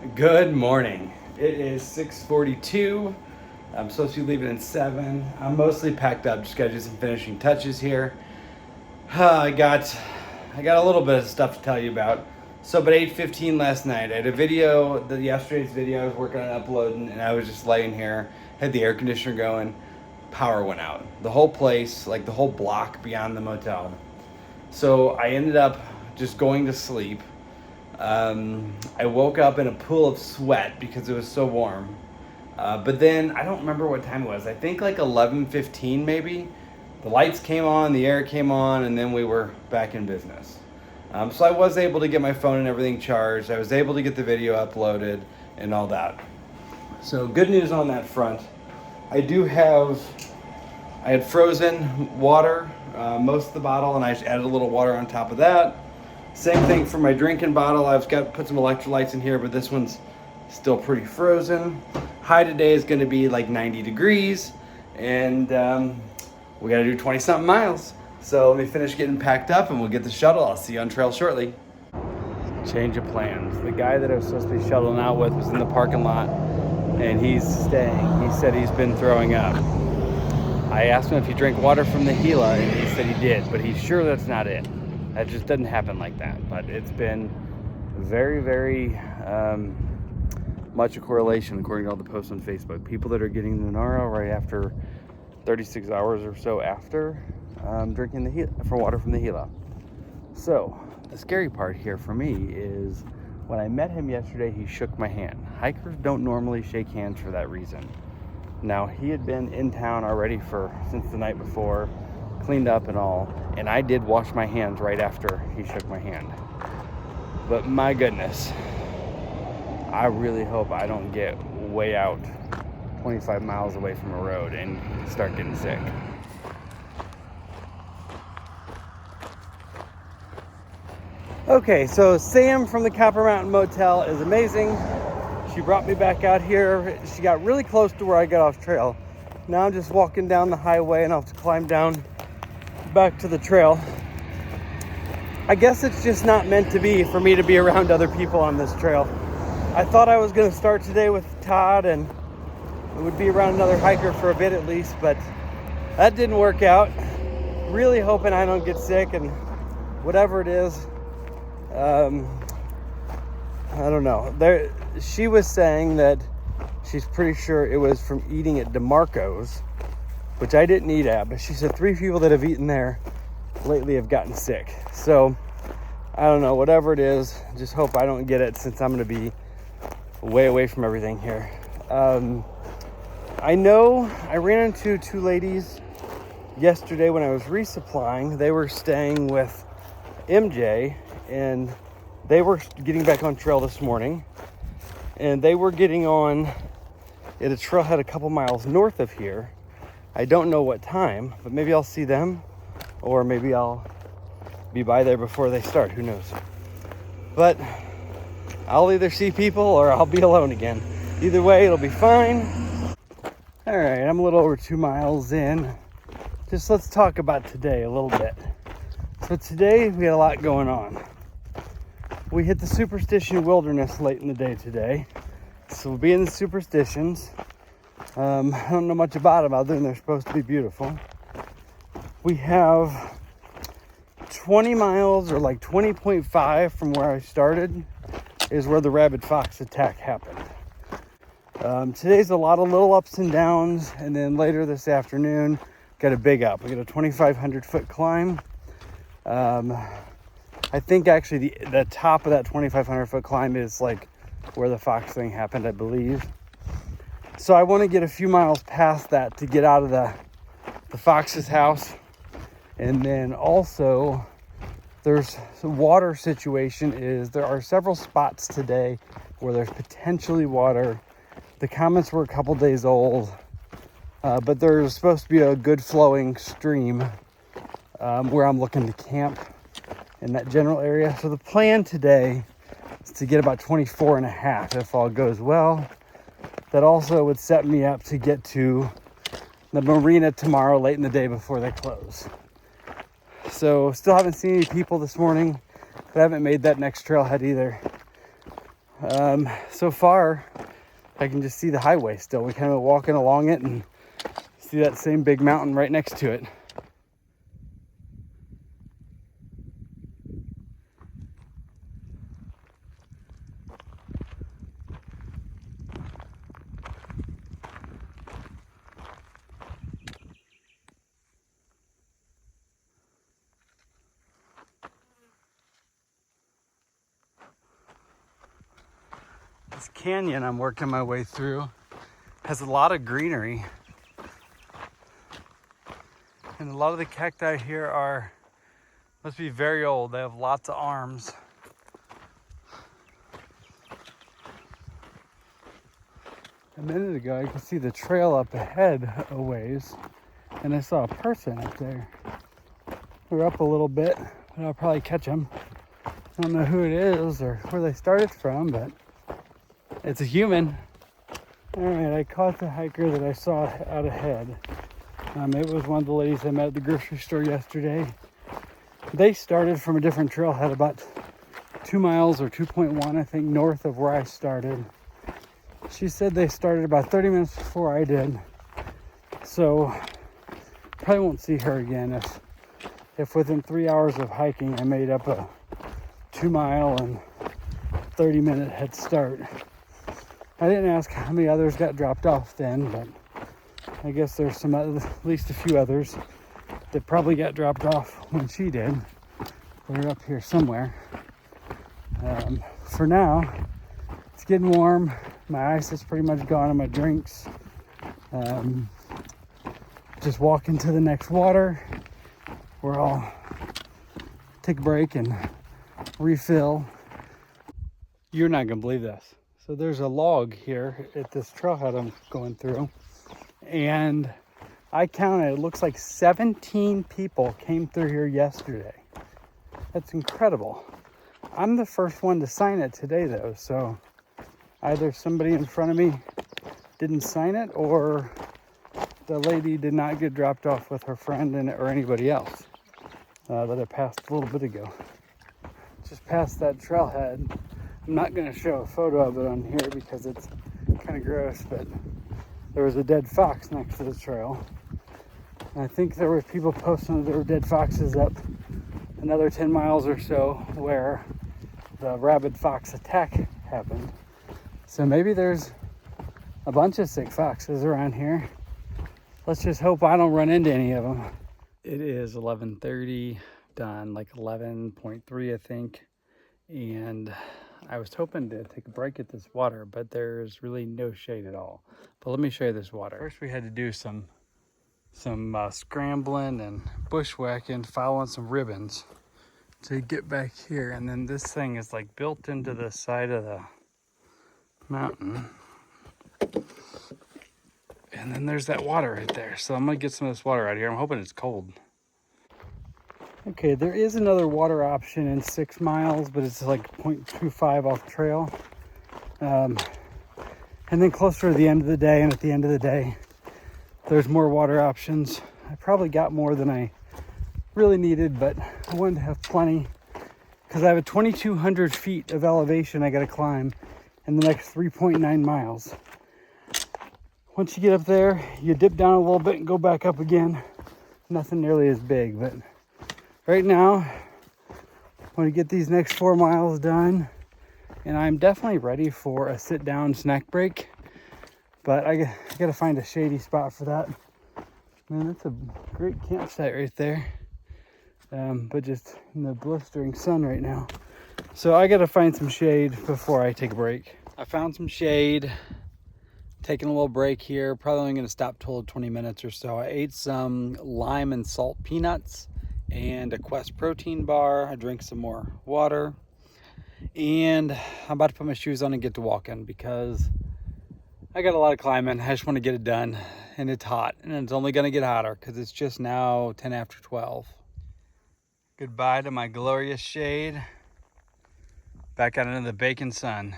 Good morning. It is 6:42. I'm supposed to be leaving at 7. I'm mostly packed up. Just got to do some finishing touches here. I got a little bit of stuff to tell you about. So about 8:15 last night, I had a video, yesterday's video I was working on uploading, and I was just laying here, had the air conditioner going. Power went out. The whole place, like the whole block beyond the motel. So I ended up just going to sleep. I woke up in a pool of sweat because it was so warm. But then I don't remember what time it was. I think like 11:15 maybe. The lights came on, the air came on, and then we were back in business. So I was able to get my phone and everything charged. I was able to get the video uploaded and all that. So good news on that front. I had frozen water, most of the bottle, and I just added a little water on top of that. Same thing for my drinking bottle. I've put some electrolytes in here, but this one's still pretty frozen. High today is going to be like 90 degrees, and we got to do 20-something miles. So let me finish getting packed up, and we'll get the shuttle. I'll see you on trail shortly. Change of plans. The guy that I was supposed to be shuttling out with was in the parking lot, and he's staying. He said he's been throwing up. I asked him if he drank water from the Gila, and he said he did, but he's sure that's not it. That just doesn't happen like that. But it's been very, very much a correlation according to all the posts on Facebook. People that are getting the Nara right after 36 hours or so after drinking the water from the Gila. So the scary part here for me is when I met him yesterday, he shook my hand. Hikers don't normally shake hands for that reason. Now, he had been in town already since the night before, cleaned up and all, and I did wash my hands right after he shook my hand. But my goodness, I really hope I don't get way out 25 miles away from a road and start getting sick. Okay, so Sam from the Copper Mountain Motel is amazing. She brought me back out here. She got really close to where I got off trail. Now I'm just walking down the highway and I'll have to climb down back to the trail. I guess it's just not meant to be for me to be around other people on this trail. I thought I was going to start today with Todd and it would be around another hiker for a bit at least, but that didn't work out. Really hoping I don't get sick, and whatever it is, I don't know. She was saying that she's pretty sure it was from eating at DeMarco's, which I didn't eat at, but she said 3 people that have eaten there lately have gotten sick. So I don't know, whatever it is, just hope I don't get it since I'm going to be way away from everything here. I know I ran into 2 ladies yesterday when I was resupplying. They were staying with MJ, and they were getting back on trail this morning, and they were getting on at a trailhead a couple miles north of here. I don't know what time, but maybe I'll see them, or maybe I'll be by there before they start. Who knows? But I'll either see people or I'll be alone again. Either way, it'll be fine. All right, I'm a little over 2 miles in. Just let's talk about today a little bit. So today we had a lot going on. We hit the Superstition wilderness late in the day today. So we'll be in the Superstitions. I don't know much about them other than they're supposed to be beautiful. We have 20 miles, or like 20.5 from where I started, is where the rabid fox attack happened. Today's a lot of little ups and downs, and then later this afternoon, got a big up. We got a 2,500 foot climb. I think actually the top of that 2,500 foot climb is like where the fox thing happened, I believe. So I want to get a few miles past that to get out of the fox's house. And then also there's the water situation is there are several spots today where there's potentially water. The comments were a couple days old, but there's supposed to be a good flowing stream where I'm looking to camp in that general area. So the plan today is to get about 24 and a half if all goes well. That also would set me up to get to the marina tomorrow late in the day before they close. So still haven't seen any people this morning, but I haven't made that next trailhead either. So far, I can just see the highway still. We're kind of walking along it and see that same big mountain right next to it. This canyon I'm working my way through has a lot of greenery. And a lot of the cacti here must be very old. They have lots of arms. A minute ago, I could see the trail up ahead a ways, and I saw a person up there. We're up a little bit, but I'll probably catch them. I don't know who it is or where they started from, but it's a human. All right, I caught the hiker that I saw out ahead. It was one of the ladies I met at the grocery store yesterday. They started from a different trailhead about 2 miles or 2.1, I think, north of where I started. She said they started about 30 minutes before I did. So probably won't see her again if within 3 hours of hiking I made up a 2 mile and 30-minute head start. I didn't ask how many others got dropped off then, but I guess there's some other, at least a few others that probably got dropped off when she did. They're up here somewhere. For now, it's getting warm. My ice is pretty much gone on my drinks. Just walking to the next water where I'll take a break and refill. You're not gonna believe this. So there's a log here at this trailhead I'm going through, and I counted, it looks like 17 people came through here yesterday. That's incredible. I'm the first one to sign it today though, so either somebody in front of me didn't sign it or the lady did not get dropped off with her friend in it or anybody else that I passed a little bit ago. Just past that trailhead. I'm not going to show a photo of it on here because it's kind of gross, but there was a dead fox next to the trail. And I think there were people posting that there were dead foxes up another 10 miles or so where the rabid fox attack happened. So maybe there's a bunch of sick foxes around here. Let's just hope I don't run into any of them. It is 11:30, done like 11.3 I think, and I was hoping to take a break at this water, but there's really no shade at all. But let me show you this water. First we had to do some scrambling and bushwhacking, following some ribbons to get back here. And then this thing is like built into the side of the mountain. And then there's that water right there. So I'm gonna get some of this water out here. I'm hoping it's cold. Okay, there is another water option in 6 miles, but it's like 0.25 off trail. And then closer to the end of the day, and at the end of the day, there's more water options. I probably got more than I really needed, but I wanted to have plenty because I have a 2,200 feet of elevation I gotta climb in the next 3.9 miles. Once you get up there, you dip down a little bit and go back up again. Nothing nearly as big, but right now, I want to get these next 4 miles done, and I'm definitely ready for a sit-down snack break, but I got to find a shady spot for that. Man, that's a great campsite right there, but just in the blistering sun right now. So I got to find some shade before I take a break. I found some shade, taking a little break here, probably only going to stop till 20 minutes or so. I ate some lime and salt peanuts and a Quest protein bar. I drank some more water, and I'm about to put my shoes on and get to walking because I got a lot of climbing. I just want to get it done, and it's hot, and it's only going to get hotter because it's just now 10 after 12. Goodbye to my glorious shade. Back out into the baking sun.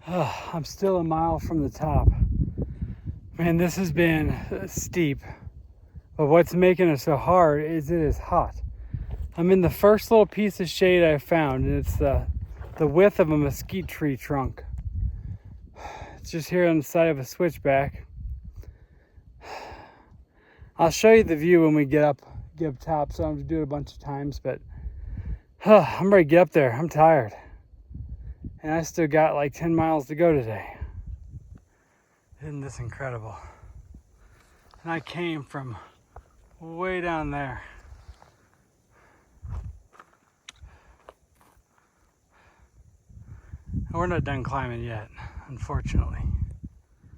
I'm still a mile from the top. Man, this has been steep. But what's making it so hard is it is hot. I'm in the first little piece of shade I found, and it's the the width of a mesquite tree trunk. It's just here on the side of a switchback. I'll show you the view when we get up top, so I'm gonna do it a bunch of times, but I'm ready to get up there. I'm tired. And I still got like 10 miles to go today. Isn't this incredible? And I came from way down there. And we're not done climbing yet, unfortunately.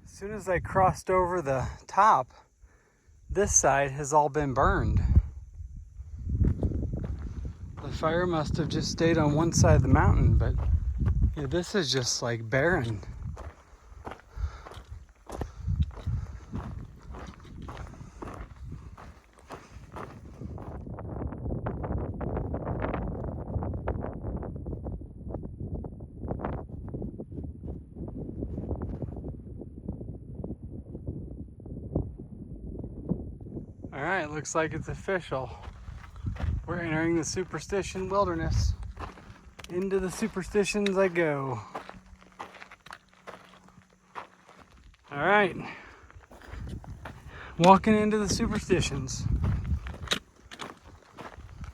As soon as I crossed over the top, this side has all been burned. The fire must have just stayed on one side of the mountain, but yeah, this is just like barren. All right, looks like it's official. We're entering the Superstition wilderness. Into the Superstitions I go. All right, walking into the Superstitions.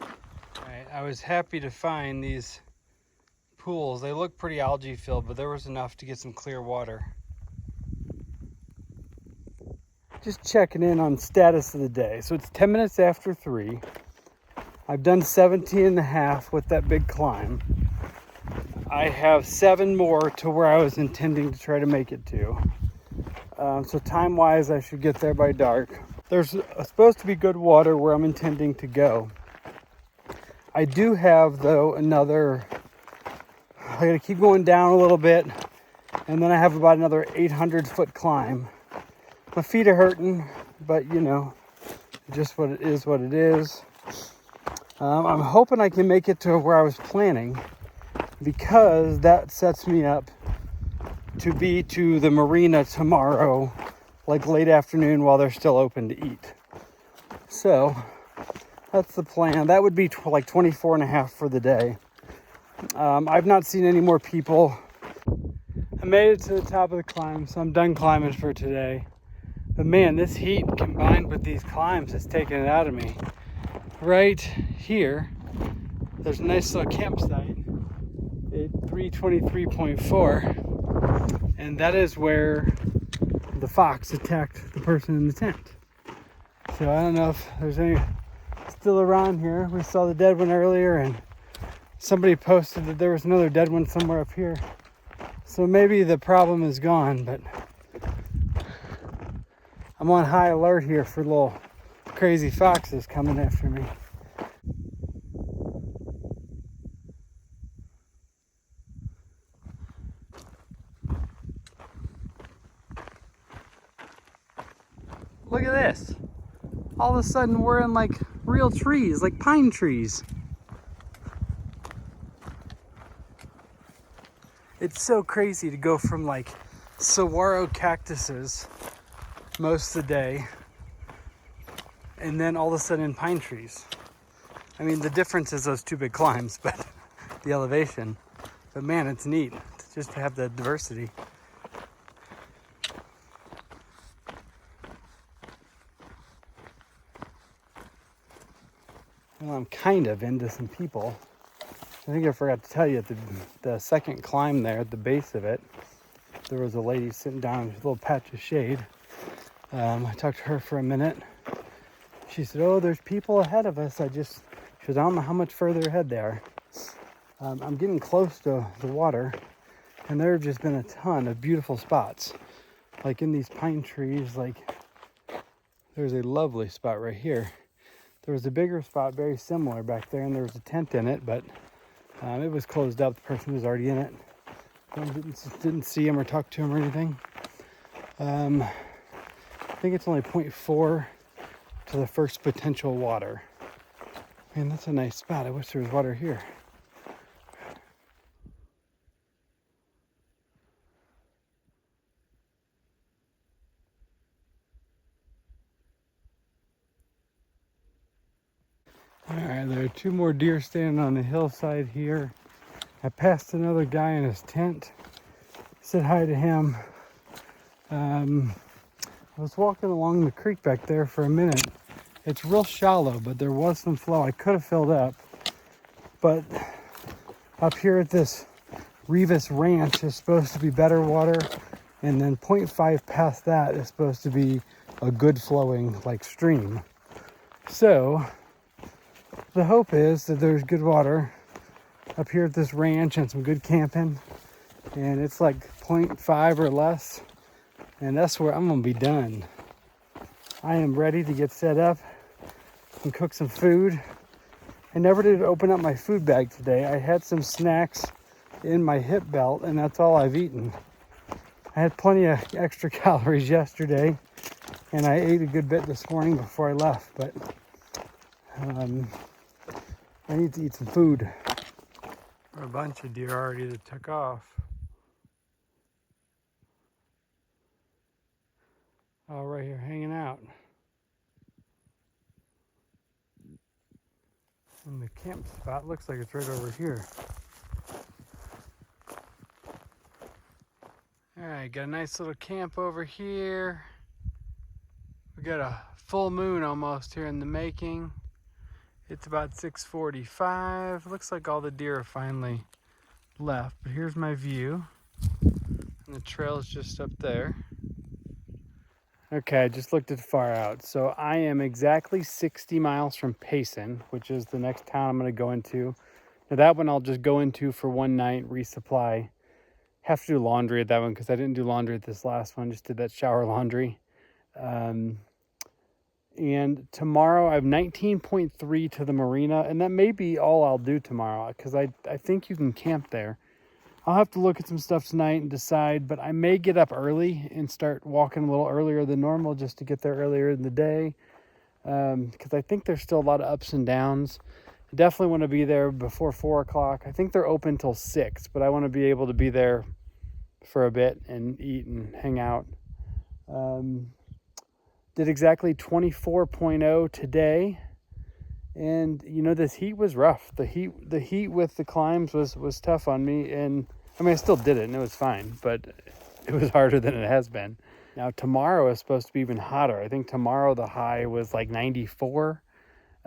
All right, I was happy to find these pools. They look pretty algae filled, but there was enough to get some clear water. Just checking in on status of the day. So it's 10 minutes after 3. I've done 17 and a half with that big climb. I have 7 more to where I was intending to try to make it to. So time-wise, I should get there by dark. There's supposed to be good water where I'm intending to go. I do have, though, I gotta keep going down a little bit, and then I have about another 800-foot climb. My feet are hurting, but you know, just what it is. I'm hoping I can make it to where I was planning, because that sets me up to be to the marina tomorrow, like late afternoon while they're still open to eat. So that's the plan. That would be like 24 and a half for the day. I've not seen any more people. I made it to the top of the climb, so I'm done climbing for today. But man, this heat combined with these climbs has taken it out of me. Right here, there's a nice little campsite at 323.4, and that is where the fox attacked the person in the tent. So I don't know if there's any still around here. We saw the dead one earlier, and somebody posted that there was another dead one somewhere up here. So maybe the problem is gone, but I'm on high alert here for little crazy foxes coming after me. Look at this. All of a sudden we're in like real trees, like pine trees. It's so crazy to go from like saguaro cactuses most of the day, and then all of a sudden in pine trees. I mean, the difference is those 2 big climbs, but the elevation. But man, it's neat just to have the diversity. Well, I'm kind of into some people. I think I forgot to tell you, at the second climb there, at the base of it, there was a lady sitting down in a little patch of shade. I talked to her for a minute. She said, "Oh, there's people ahead of us." She said, "I don't know how much further ahead they are." I'm getting close to the water, and there have just been a ton of beautiful spots. Like in these pine trees, like there's a lovely spot right here. There was a bigger spot very similar back there, and there was a tent in it, but it was closed up. The person was already in it. I didn't see him or talk to him or anything. I think it's only 0.4 to the first potential water. Man, that's a nice spot. I wish there was water here. All right, there are 2 more deer standing on the hillside here. I passed another guy in his tent, said hi to him. I was walking along the creek back there for a minute. It's real shallow, but there was some flow. I could have filled up, but up here at this Revis Ranch is supposed to be better water, and then 0.5 past that is supposed to be a good flowing like stream. So the hope is that there's good water up here at this ranch and some good camping, and it's like 0.5 or less, and that's where I'm gonna be done. I am ready to get set up and cook some food. I never did open up my food bag today. I had some snacks in my hip belt, and that's all I've eaten. I had plenty of extra calories yesterday, and I ate a good bit this morning before I left, but I need to eat some food. A bunch of deer already that took off. All right here hanging out. And the camp spot looks like it's right over here. All right, got a nice little camp over here. We got a full moon almost here in the making. It's about 6:45. Looks like all the deer are finally left, but here's my view. And the trail is just up there. Okay, I just looked at far out. So I am exactly 60 miles from Payson, which is the next town I'm going to go into. Now that one I'll just go into for one night, resupply. Have to do laundry at that one because I didn't do laundry at this last one, just did that shower laundry. And tomorrow I have 19.3 to the marina, and that may be all I'll do tomorrow because I think you can camp there. I'll have to look at some stuff tonight and decide, but I may get up early and start walking a little earlier than normal just to get there earlier in the day, because I think there's still a lot of ups and downs. I definitely want to be there before 4 o'clock. I think they're open till 6, but I want to be able to be there for a bit and eat and hang out. Did exactly 24.0 today. And you know, this heat was rough. The heat with the climbs was tough on me, and I mean I still did it and it was fine, but it was harder than it has been. Now tomorrow is supposed to be even hotter. I think tomorrow the high was like 94.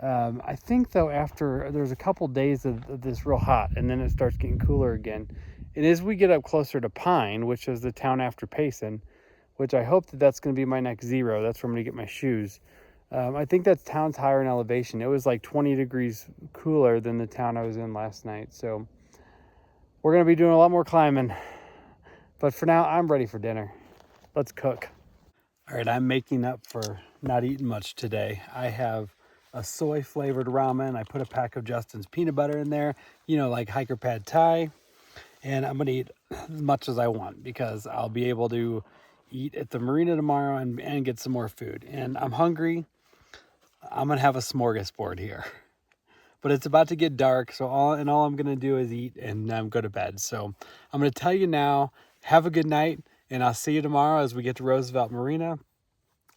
I think though after there's a couple days of this real hot, and then it starts getting cooler again. And as we get up closer to Pine, which is the town after Payson, which I hope that's going to be my next zero. That's where I'm going to get my shoes. I think that town's higher in elevation. It was like 20 degrees cooler than the town I was in last night. So we're going to be doing a lot more climbing. But for now, I'm ready for dinner. Let's cook. All right, I'm making up for not eating much today. I have a soy flavored ramen. I put a pack of Justin's peanut butter in there, you know, like hiker pad thai. And I'm going to eat as much as I want because I'll be able to eat at the marina tomorrow and get some more food. And I'm hungry. I'm going to have a smorgasbord here. But it's about to get dark, so all I'm going to do is eat and go to bed. So I'm going to tell you now, have a good night, and I'll see you tomorrow as we get to Roosevelt Marina.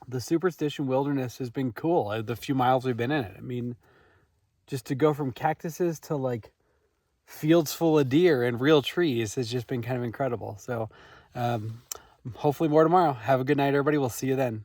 The Superstition Wilderness has been cool, the few miles we've been in it. I mean, just to go from cactuses to like fields full of deer and real trees has just been kind of incredible. So hopefully more tomorrow. Have a good night, everybody. We'll see you then.